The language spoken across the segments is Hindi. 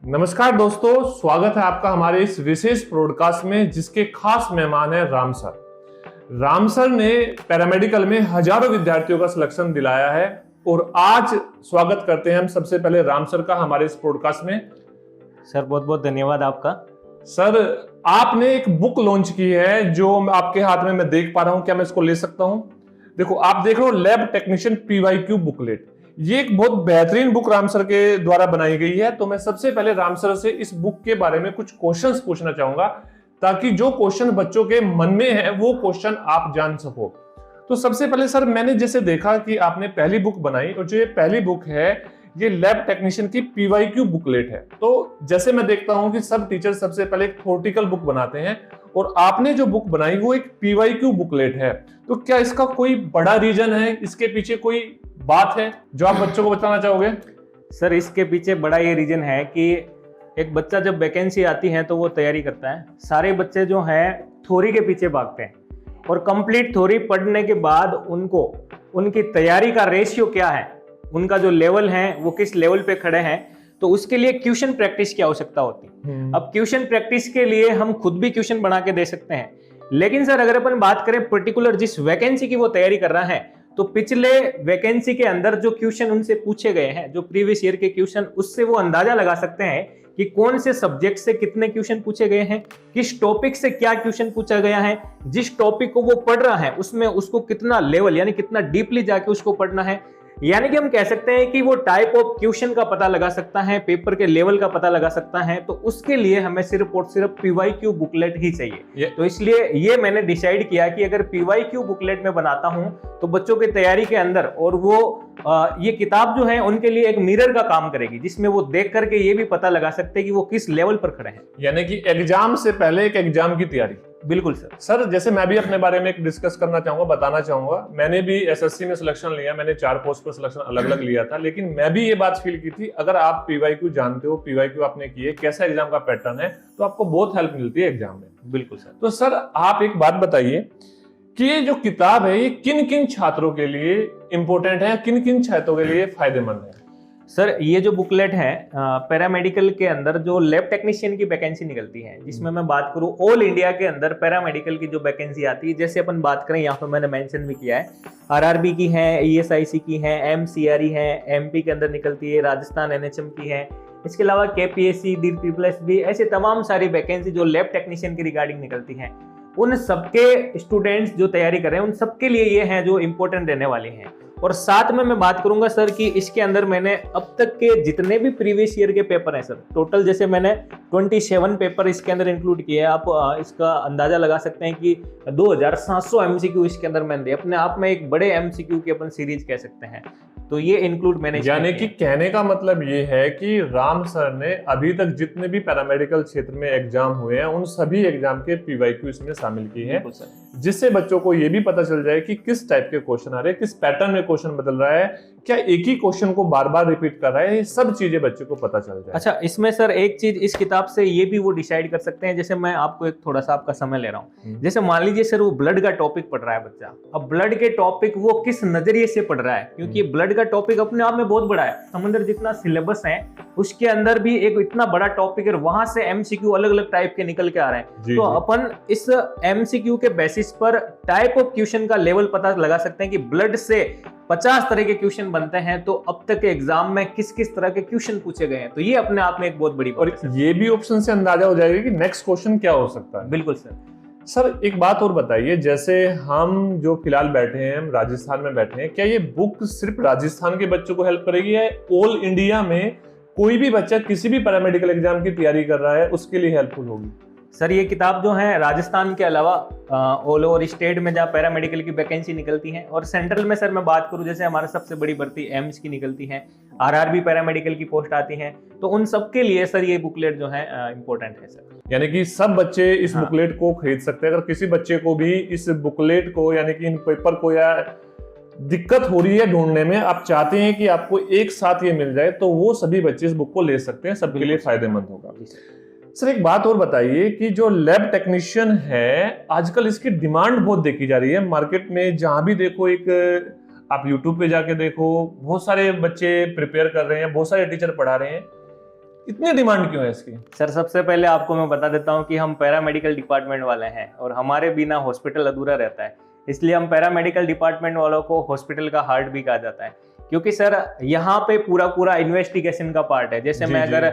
नमस्कार दोस्तों, स्वागत है आपका हमारे इस विशेष पॉडकास्ट में जिसके खास मेहमान है राम सर। राम सर ने पैरामेडिकल में हजारों विद्यार्थियों का सिलेक्शन दिलाया है और आज स्वागत करते हैं हम सबसे पहले राम सर का हमारे इस पॉडकास्ट में। सर बहुत बहुत धन्यवाद आपका। सर, आपने एक बुक लॉन्च की है जो आपके हाथ में मैं देख पा रहा हूं, क्या मैं इसको ले सकता हूं? देखो, आप देख रहे हो लैब टेक्नीशियन PYQ बुकलेट। ये एक बहुत बेहतरीन बुक राम सर के द्वारा बनाई गई है। तो मैं सबसे पहले राम सर से इस बुक के बारे में कुछ क्वेश्चंस पूछना चाहूंगा ताकि जो क्वेश्चन बच्चों के मन में है वो क्वेश्चन आप जान सको। तो सबसे पहले सर, मैंने जैसे देखा कि आपने पहली बुक बनाई और जो ये पहली बुक है ये लैब टेक्नीशियन की PYQ बुकलेट है। तो जैसे मैं देखता हूं कि सब टीचर सबसे पहले एक थ्योरेटिकल बुक बनाते हैं और आपने जो बुक बनाई वो एक PYQ बुकलेट है। तो क्या इसका कोई बड़ा रीजन है, इसके पीछे कोई बात है जो आप बच्चों को बताना चाहोगे? सर इसके पीछे बड़ा ये रीजन है कि एक बच्चा जब वैकेंसी आती है तो वो तैयारी करता है। सारे बच्चे जो हैं थ्योरी के पीछे भागते हैं और कंप्लीट थ्योरी पढ़ने के बाद उनको उनकी तैयारी का रेशियो क्या है, उनका जो लेवल है वो किस लेवल पे खड़े हैं, तो उसके लिए क्वेश्चन प्रैक्टिस की आवश्यकता होती है। अब क्वेश्चन प्रैक्टिस के लिए हम खुद भी क्वेश्चन बना के दे सकते हैं, लेकिन सर अगर अपन बात करें पर्टिकुलर जिस वैकेंसी की वो तैयारी कर रहा है तो पिछले वैकेंसी के अंदर जो क्वेश्चन उनसे पूछे गए हैं, जो प्रीवियस ईयर के क्वेश्चन, उससे वो अंदाजा लगा सकते हैं कि कौन से सब्जेक्ट से कितने क्वेश्चन पूछे गए हैं, किस टॉपिक से क्या क्वेश्चन पूछा गया है, जिस टॉपिक को वो पढ़ रहा है उसमें उसको कितना लेवल यानी कितना डीपली जाके उसको पढ़ना है। यानी कि हम कह सकते हैं कि वो टाइप ऑफ क्वेश्चन का पता लगा सकता है, पेपर के लेवल का पता लगा सकता है। तो उसके लिए हमें सिर्फ और सिर्फ PYQ बुकलेट ही चाहिए। तो इसलिए ये मैंने डिसाइड किया कि अगर PYQ बुकलेट में बनाता हूं तो बच्चों की तैयारी के अंदर, और वो ये किताब जो है उनके लिए एक मिरर का काम करेगी जिसमें वो देख करके ये भी पता लगा सकते हैं कि वो किस लेवल पर खड़े हैं। यानी कि एग्जाम से पहले एक एग्जाम की तैयारी। बिल्कुल सर। सर, जैसे मैं भी अपने बारे में एक डिस्कस करना चाहूंगा, बताना चाहूंगा। मैंने भी SSC में सिलेक्शन लिया, मैंने 4 पोस्ट पर सिलेक्शन अलग अलग लिया था, लेकिन मैं भी ये बात फील की थी, अगर आप PYQ जानते हो, PYQ आपने किए, कैसा एग्जाम का पैटर्न है, तो आपको बहुत हेल्प मिलती है एग्जाम में। बिल्कुल सर। तो सर आप एक बात बताइए कि ये जो किताब है ये किन किन छात्रों के लिए इंपॉर्टेंट है, किन किन छात्रों के लिए फायदेमंद है? सर ये जो बुकलेट है पैरामेडिकल के अंदर जो लैब टेक्नीशियन की वैकेंसी निकलती है, जिसमें मैं बात करूं ऑल इंडिया के अंदर पैरामेडिकल की जो वैकेंसी आती है, जैसे अपन बात करें यहाँ पे मैंने मेंशन भी किया है, RRB की है, ESIC की है, MCRE है, MP के अंदर निकलती है, राजस्थान NHM की है, इसके अलावा KPSC, DSSB, ऐसे तमाम सारी वैकेंसी जो लैब टेक्नीशियन की रिगार्डिंग निकलती है, उन सबके स्टूडेंट्स जो तैयारी कर रहे हैं उन सबके लिए ये हैं जो इंपॉर्टेंट रहने वाले हैं। और साथ में मैं बात करूंगा सर कि इसके अंदर मैंने अब तक के जितने भी प्रीवियस ईयर के पेपर हैं सर, टोटल जैसे मैंने 27 पेपर इसके अंदर इंक्लूड किए हैं। आप इसका अंदाजा लगा सकते हैं कि 2700 MCQ इसके अंदर मैंने दिए। अपने आप में एक बड़े MCQ की अपन सीरीज कह सकते हैं। तो ये इंक्लूड मैंने, यानी कि कहने का मतलब ये है कि राम सर ने अभी तक जितने भी पैरामेडिकल क्षेत्र में एग्जाम हुए हैं उन सभी एग्जाम के PYQ इसमें शामिल किए हैं, जिससे बच्चों को ये भी पता चल जाए कि किस टाइप के क्वेश्चन आ रहे हैं, किस पैटर्न में क्वेश्चन बदल रहा है, क्या एक ही क्वेश्चन को बार बार रिपीट कर रहा है, ये सब चीजें बच्चे को पता चल जाए। अच्छा, इसमें सर एक चीज इस किताब से ये भी वो डिसाइड कर सकते हैं, जैसे मैं आपको एक थोड़ा सा आपका समय ले रहा हूँ, जैसे मान लीजिए सर वो ब्लड का टॉपिक पढ़ रहा है बच्चा। अब ब्लड के टॉपिक वो किस नजरिए से पढ़ रहा है, क्योंकि ब्लड का टॉपिक अपने आप में बहुत बड़ा है। समंदर जितना सिलेबस है उसके अंदर भी एक इतना बड़ा टॉपिक है, वहां से MCQ अलग अलग टाइप के निकल के आ रहे हैं। तो अपन इस MCQ के बेसिस पर टाइप ऑफ क्वेश्चन का लेवल पता लगा सकते हैं कि ब्लड से 50 तरह के क्वेश्चन बनते हैं, तो अब तक के एग्जाम में किस किस तरह के क्वेश्चन पूछे गए हैं। तो ये अपने आप में एक बहुत बड़ी और ये भी ऑप्शन से अंदाजा हो जाएगा कि नेक्स्ट क्वेश्चन क्या हो सकता है। बिल्कुल सर। सर एक बात और बताइए, जैसे हम जो फिलहाल बैठे हैं, हम राजस्थान में बैठे हैं, क्या ये बुक सिर्फ राजस्थान के बच्चों को हेल्प करेगी या ऑल इंडिया में कोई भी बच्चा किसी भी पैरामेडिकल एग्जाम की तैयारी कर रहा है उसके लिए हेल्पफुल होगी? सर ये किताब जो है राजस्थान के अलावा ऑल ओवर स्टेट में जहाँ पैरामेडिकल की वैकेंसी निकलती है, और सेंट्रल में सर मैं बात करूँ, जैसे हमारा सबसे बड़ी भर्ती एम्स की निकलती है, RRB पैरामेडिकल की पोस्ट आती है, तो उन सबके लिए सर ये बुकलेट जो है इंपॉर्टेंट है सर। यानी कि सब बच्चे इस बुकलेट को खरीद सकते हैं। अगर किसी बच्चे को भी इस बुकलेट को यानी कि इन पेपर को या दिक्कत हो रही है ढूंढने में, आप चाहते हैं कि आपको एक साथ ये मिल जाए, तो वो सभी बच्चे इस बुक को ले सकते हैं, सबके लिए फायदेमंद होगा। सर एक बात और बताइए कि जो लैब टेक्नीशियन है आजकल इसकी डिमांड बहुत देखी जा रही है मार्केट में, जहां भी देखो एक आप YouTube पे जाके देखो, बहुत सारे बच्चे प्रिपेयर कर रहे हैं, बहुत सारे टीचर पढ़ा रहे हैं। इतनी डिमांड क्यों है इसकी? सर सबसे पहले आपको मैं बता देता हूँ कि हम पैरामेडिकल डिपार्टमेंट वाले हैं और हमारे बिना हॉस्पिटल अधूरा रहता है, इसलिए हम पैरामेडिकल डिपार्टमेंट वालों को हॉस्पिटल का हार्ट भी कहा जाता है। क्योंकि सर यहाँ पे पूरा पूरा इन्वेस्टिगेशन का पार्ट है। जैसे मैं अगर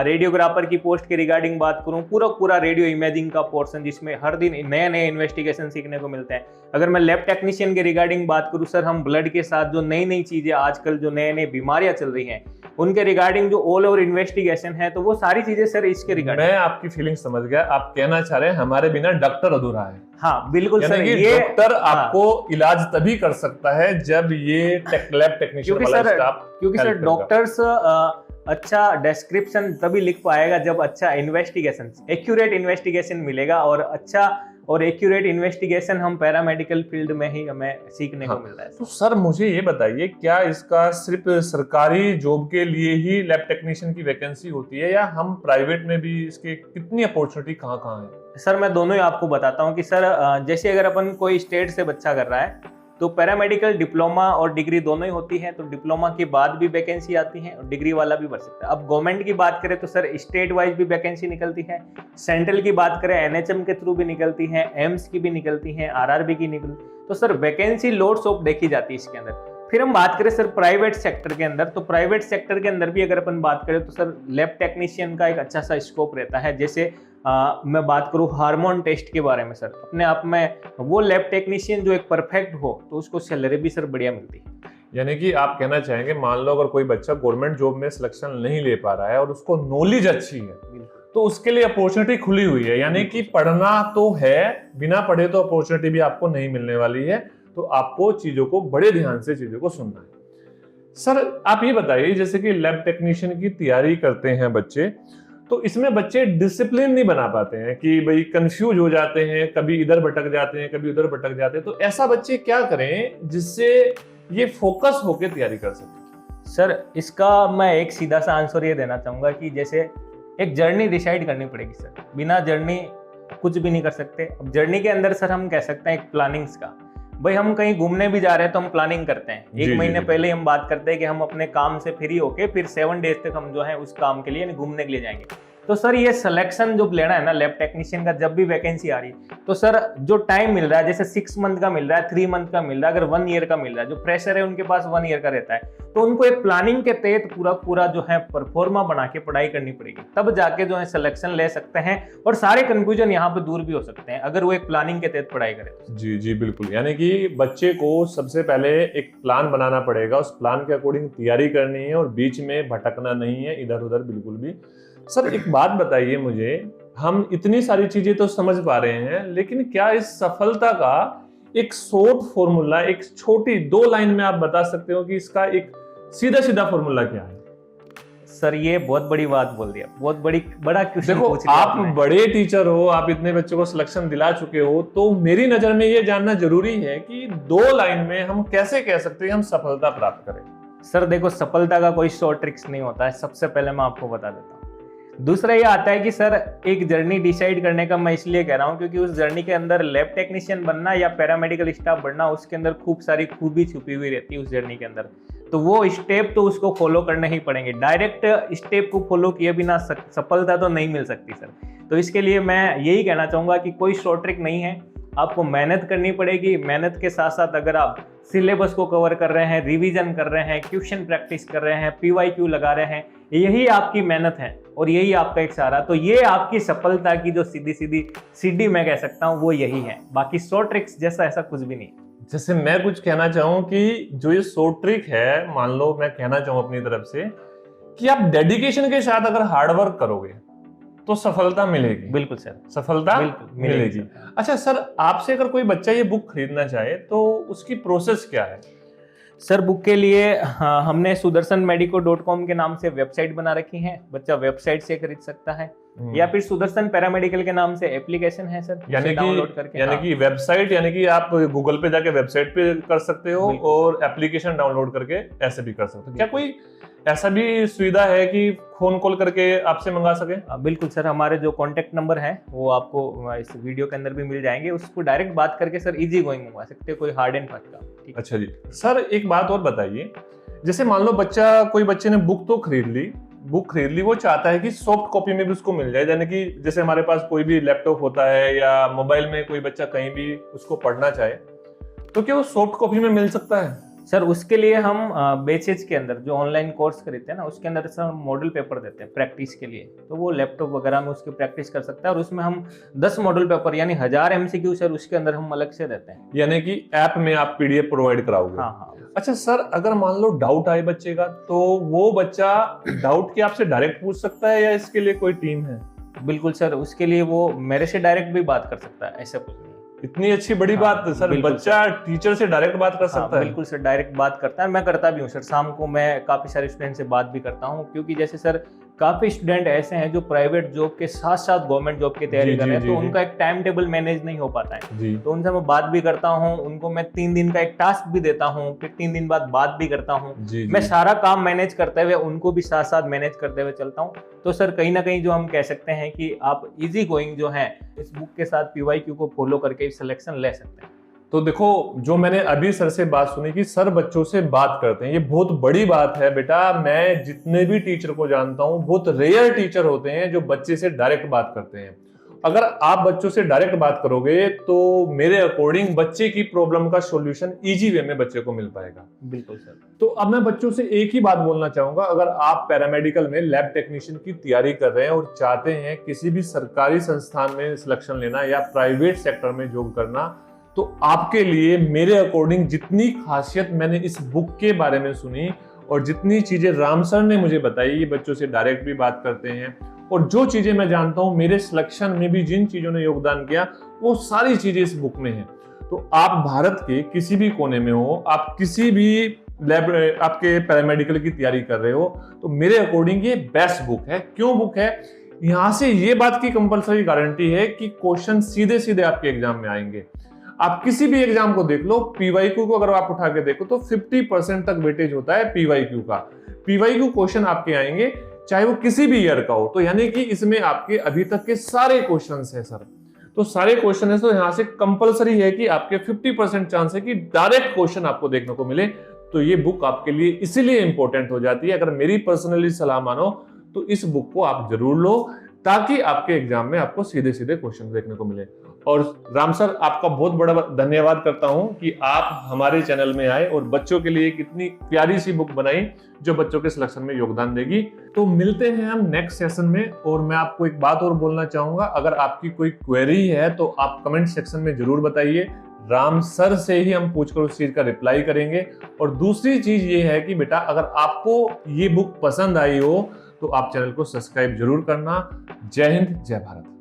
रेडियोग्राफर की पोस्ट के रिगार्डिंग बात करूँ, पूरा पूरा रेडियो इमेजिंग का पोर्शन जिसमें हर दिन नए नए इन्वेस्टिगेशन सीखने को मिलते हैं। अगर मैं लैब टेक्नीशियन के रिगार्डिंग बात करूँ सर, हम ब्लड के साथ जो नई नई चीजें आजकल जो नए नए बीमारियां चल रही हैं उनके रिगार्डिंग जो ऑल ओवर इन्वेस्टिगेशन है, तो वो सारी चीजें सर इसके रिगार्डिंग। मैं आपकी फीलिंग समझ गया, आप कहना चाह रहे हैं हमारे बिना डॉक्टर अधूरा है। हाँ बिल्कुल सर, ये डॉक्टर आपको इलाज तभी कर सकता है जब ये लैब टेक्नीशियन वाला स्टाफ, क्योंकि सर डॉक्टर्स अच्छा डिस्क्रिप्शन तभी लिख पाएगा जब अच्छा इन्वेस्टिगेशन, एक्यूरेट इन्वेस्टिगेशन मिलेगा, और अच्छा और एक्यूरेट इन्वेस्टिगेशन हम पैरामेडिकल फील्ड में ही हमें सीखने को मिल रहा है। तो सर मुझे ये बताइए, क्या इसका सिर्फ सरकारी जॉब के लिए ही लैब टेक्नीशियन की वैकेंसी होती है, या हम प्राइवेट में भी इसके कितनी अपॉर्चुनिटी कहाँ कहाँ है? सर मैं दोनों ही आपको बताता हूँ कि सर जैसे अगर अपन कोई स्टेट से बच्चा कर रहा है तो पैरामेडिकल डिप्लोमा और डिग्री दोनों ही होती है, तो डिप्लोमा के बाद भी वैकेंसी आती है और डिग्री वाला भी भर सकता है। अब गवर्नमेंट की बात करें तो सर स्टेट वाइज भी वैकेंसी निकलती है, सेंट्रल की बात करें एनएचएम के थ्रू भी निकलती है, एम्स की भी निकलती है, आरआरबी की निकलती, तो सर वैकेंसी लोड्स ऑफ देखी जाती है इसके अंदर। फिर हम बात करें सर प्राइवेट सेक्टर के अंदर, तो प्राइवेट सेक्टर के अंदर भी अगर अपन बात करें तो सर लैब टेक्नीशियन का एक अच्छा सा स्कोप रहता है। जैसे मैं बात करूं हार्मोन टेस्ट के बारे में, सर अपने आप में वो लैब टेक्नीशियन जो एक परफेक्ट हो तो उसको सैलरी भी सर बढ़िया मिलती है। यानी कि आप कहना चाहेंगे, मान लो अगर कोई बच्चा गवर्नमेंट जॉब में सिलेक्शन नहीं ले पा रहा है और उसको नॉलेज अच्छी है तो उसके लिए अपॉर्चुनिटी खुली हुई है। यानी कि पढ़ना तो है, बिना पढ़े तो अपॉर्चुनिटी भी आपको नहीं मिलने वाली है, तो आपको चीजों को बड़े ध्यान से चीजों को सुनना है। सर आप ये बताइए, जैसे कि लैब टेक्नीशियन की तैयारी करते हैं बच्चे, तो इसमें बच्चे डिसिप्लिन नहीं बना पाते हैं कि भाई कंफ्यूज हो जाते हैं, कभी इधर भटक जाते हैं, कभी उधर भटक जाते हैं, तो ऐसा बच्चे क्या करें जिससे ये फोकस होकर तैयारी कर सके? सर इसका मैं एक सीधा सा आंसर ये देना चाहूंगा कि जैसे एक जर्नी डिसाइड करनी पड़ेगी सर, बिना जर्नी कुछ भी नहीं कर सकते। अब जर्नी के अंदर सर हम कह सकते हैं एक प्लानिंग्स का, भाई हम कहीं घूमने भी जा रहे हैं तो हम प्लानिंग करते हैं, एक महीने पहले हम बात करते हैं कि हम अपने काम से फ्री होके फिर 7 डेज तक हम जो है उस काम के लिए घूमने के लिए जाएंगे। तो सर ये सिलेक्शन जो लेना है ना लैब टेक्नीशियन का, जब भी वैकेंसी आ रही है तो सर जो टाइम मिल रहा है, जैसे 6 मंथ का मिल रहा है, 3 मंथ का मिल रहा है, अगर 1 ईयर का मिल रहा है, जो फ्रेशर है उनके पास 1 ईयर का रहता है, तो उनको एक प्लानिंग के तहत पूरा पूरा जो है परफॉर्मा बना के पढ़ाई करनी पड़ेगी, तब जाके जो है सिलेक्शन ले सकते हैं और सारे कंफ्यूजन यहाँ पे दूर भी हो सकते हैं अगर वो एक प्लानिंग के तहत पढ़ाई करे तो। जी जी बिल्कुल, यानी कि बच्चे को सबसे पहले एक प्लान बनाना पड़ेगा, उस प्लान के अकॉर्डिंग तैयारी करनी है और बीच में भटकना नहीं है इधर उधर बिल्कुल भी। सर एक बात बताइए मुझे, हम इतनी सारी चीजें तो समझ पा रहे हैं, लेकिन क्या इस सफलता का एक शॉर्ट फॉर्मूला, एक छोटी 2 लाइन में आप बता सकते हो कि इसका एक सीधा सीधा फॉर्मूला क्या है? सर ये बहुत बड़ी बात बोल दिया, बहुत बड़ा क्वेश्चन देखो पूछ लिया आप आपने। बड़े टीचर हो, आप इतने बच्चों को सिलेक्शन दिला चुके हो, तो मेरी नजर में ये जानना जरूरी है कि 2 लाइन में हम कैसे कह सकते हैं हम सफलता प्राप्त करें। सर देखो सफलता का कोई शॉर्ट ट्रिक्स नहीं होता है, सबसे पहले मैं आपको बता देता हूँ। दूसरा ये आता है कि सर एक जर्नी डिसाइड करने का मैं इसलिए कह रहा हूँ क्योंकि उस जर्नी के अंदर लैब टेक्नीशियन बनना या पैरामेडिकल स्टाफ बनना, उसके अंदर खूब सारी खूबी छुपी हुई रहती है उस जर्नी के अंदर, तो वो स्टेप तो उसको फॉलो करने ही पड़ेंगे। डायरेक्ट स्टेप को फॉलो किए बिना सफलता तो नहीं मिल सकती सर। तो इसके लिए मैं यही कहना चाहूँगा कि कोई शॉर्ट ट्रिक नहीं है, आपको मेहनत करनी पड़ेगी। मेहनत के साथ साथ अगर आप सिलेबस को कवर कर रहे हैं, रिवीजन कर रहे हैं, क्वेश्चन प्रैक्टिस कर रहे हैं, पीवाईक्यू लगा रहे हैं, यही आपकी मेहनत है और यही आपका एक सहारा, तो ये आपकी सफलता की जो सीधी सीधी सीढ़ी मैं कह सकता हूँ वो यही है। बाकी शॉर्ट ट्रिक्स जैसा ऐसा कुछ भी नहीं। जैसे मैं कुछ कहना चाहूँ कि जो ये शॉर्ट ट्रिक है, मान लो मैं कहना चाहूँ अपनी तरफ से कि आप डेडिकेशन के साथ अगर हार्डवर्क करोगे तो सफलता मिलेगी। बिल्कुल सर, सफलता मिलेगी। अच्छा सर, आपसे अगर कोई बच्चा ये बुक खरीदना चाहे तो उसकी प्रोसेस क्या है? सर बुक के लिए हमने sudarshanmedico.com के नाम से वेबसाइट बना रखी है, बच्चा वेबसाइट से खरीद सकता है, या फिर सुदर्शन पैरामेडिकल के नाम से एप्लीकेशन है सर, यानी डाउनलोड करके। यानी कि वेबसाइट, यानी कि आप गूगल पे जाके वेबसाइट पे कर सकते हो और एप्लीकेशन डाउनलोड करके ऐसे भी कर सकते हो। क्या कोई ऐसा भी सुविधा है कि फोन कॉल करके आपसे मंगा सके? बिल्कुल सर, हमारे जो कॉन्टेक्ट नंबर है वो आपको इस वीडियो के अंदर भी मिल जाएंगे, उसको डायरेक्ट बात करके सर इजी गोइंग मंगवा सकते हैं, कोई हार्ड एंड फास्ट का। अच्छा जी सर, एक बात और बताइए, जैसे मान लो कोई बच्चे ने बुक तो खरीद ली, बुक खरीद ली, वो चाहता है कि सॉफ्ट कॉपी में भी उसको मिल जाए, यानी कि जैसे हमारे पास कोई भी लैपटॉप होता है या मोबाइल में कोई बच्चा कहीं भी उसको पढ़ना चाहे तो क्या वो सॉफ्ट कॉपी में मिल सकता है? सर उसके लिए हम बेसिस के अंदर जो ऑनलाइन कोर्स खरीदते हैं ना, उसके अंदर सर मॉडल पेपर देते हैं प्रैक्टिस के लिए, तो वो लैपटॉप वगैरह में उसकी प्रैक्टिस कर सकता है। और उसमें हम 10 मॉडल पेपर यानी 1000 MCQ सर उसके अंदर हम अलग से देते हैं। यानी कि ऐप में आप PDF प्रोवाइड कराओगे? हाँ हाँ। अच्छा सर, अगर मान लो डाउट आए बच्चे का, तो वो बच्चा डाउट की आपसे डायरेक्ट पूछ सकता है या इसके लिए कोई टीम है? बिल्कुल सर, उसके लिए वो मेरे से डायरेक्ट भी बात कर सकता है, ऐसा कुछ नहीं। इतनी अच्छी बड़ी बात है सर, बच्चा टीचर से डायरेक्ट बात कर सकता है? बिल्कुल सर, डायरेक्ट बात करता है। मैं करता भी हूँ सर, शाम को मैं काफी सारे स्टूडेंट से बात भी करता हूँ, क्योंकि जैसे सर काफी स्टूडेंट ऐसे हैं जो प्राइवेट जॉब के साथ साथ गवर्नमेंट जॉब की तैयारी कर रहे हैं, तो उनका एक टाइम टेबल मैनेज नहीं हो पाता है। तो उनसे मैं बात भी करता हूँ, उनको मैं 3 दिन का एक टास्क भी देता हूँ, फिर 3 दिन बाद बात भी करता हूँ। मैं सारा काम मैनेज करते हुए उनको भी साथ साथ मैनेज करते हुए चलता हूँ। तो सर कहीं ना कहीं जो हम कह सकते हैं कि आप इजी गोइंग जो है इस बुक के साथ PYQ को फॉलो करके सिलेक्शन ले सकते हैं। तो देखो, जो मैंने अभी सर से बात सुनी कि सर बच्चों से बात करते हैं, ये बहुत बड़ी बात है बेटा। मैं जितने भी टीचर को जानता हूं, बहुत रेयर टीचर होते हैं जो बच्चे से डायरेक्ट बात करते हैं। अगर आप बच्चों से डायरेक्ट बात करोगे तो मेरे अकॉर्डिंग बच्चे की प्रॉब्लम का सॉल्यूशन इजी वे में बच्चे को मिल पाएगा। बिल्कुल सर। तो अब मैं बच्चों से एक ही बात बोलना चाहूंगा, अगर आप पैरामेडिकल में लैब टेक्नीशियन की तैयारी कर रहे हैं और चाहते हैं किसी भी सरकारी संस्थान में सिलेक्शन लेना या प्राइवेट सेक्टर में जॉब करना, तो आपके लिए मेरे अकॉर्डिंग जितनी खासियत मैंने इस बुक के बारे में सुनी और जितनी चीजें राम सर ने मुझे बताई, ये बच्चों से डायरेक्ट भी बात करते हैं, और जो चीजें मैं जानता हूं मेरे सिलेक्शन में भी जिन चीजों ने योगदान किया, वो सारी चीजें इस बुक में हैं। तो आप भारत के किसी भी कोने में हो, आप किसी भी लैब आपके पैरामेडिकल की तैयारी कर रहे हो, तो मेरे अकॉर्डिंग ये बेस्ट बुक है। क्यों बुक है? यहां से ये बात की कंपलसरी गारंटी है कि क्वेश्चन सीधे सीधे आपके एग्जाम में आएंगे। आप किसी भी एग्जाम को देख लो, PYQ को अगर आप उठा के देखो तो 50% तक वेटेज होता है PYQ का। PYQ क्वेश्चन आपके आएंगे, चाहे वो किसी भी ईयर का हो। तो यानी कि इसमें आपके अभी तक के सारे क्वेश्चंस हैं सर। तो सारे क्वेश्चन है, तो यहां से कंपलसरी है कि आपके 50% चांस है कि डायरेक्ट क्वेश्चन आपको देखने को मिले। तो ये बुक आपके लिए इसीलिए इंपॉर्टेंट हो जाती है। अगर मेरी पर्सनली सलाह मानो तो इस बुक को आप जरूर लो, ताकि आपके एग्जाम में आपको सीधे सीधे क्वेश्चन देखने को मिले। और राम सर, आपका बहुत बड़ा धन्यवाद करता हूं कि आप हमारे चैनल में आए और बच्चों के लिए कितनी प्यारी सी बुक बनाई जो बच्चों के सिलेक्शन में योगदान देगी। तो मिलते हैं हम नेक्स्ट सेशन में। और मैं आपको एक बात और बोलना चाहूंगा, अगर आपकी कोई क्वेरी है तो आप कमेंट सेक्शन में जरूर बताइए। राम सर से ही हम पूछकर उस चीज का रिप्लाई करेंगे। और दूसरी चीज ये है कि बेटा, अगर आपको ये बुक पसंद आई हो तो आप चैनल को सब्सक्राइब जरूर करना। जय हिंद, जय भारत।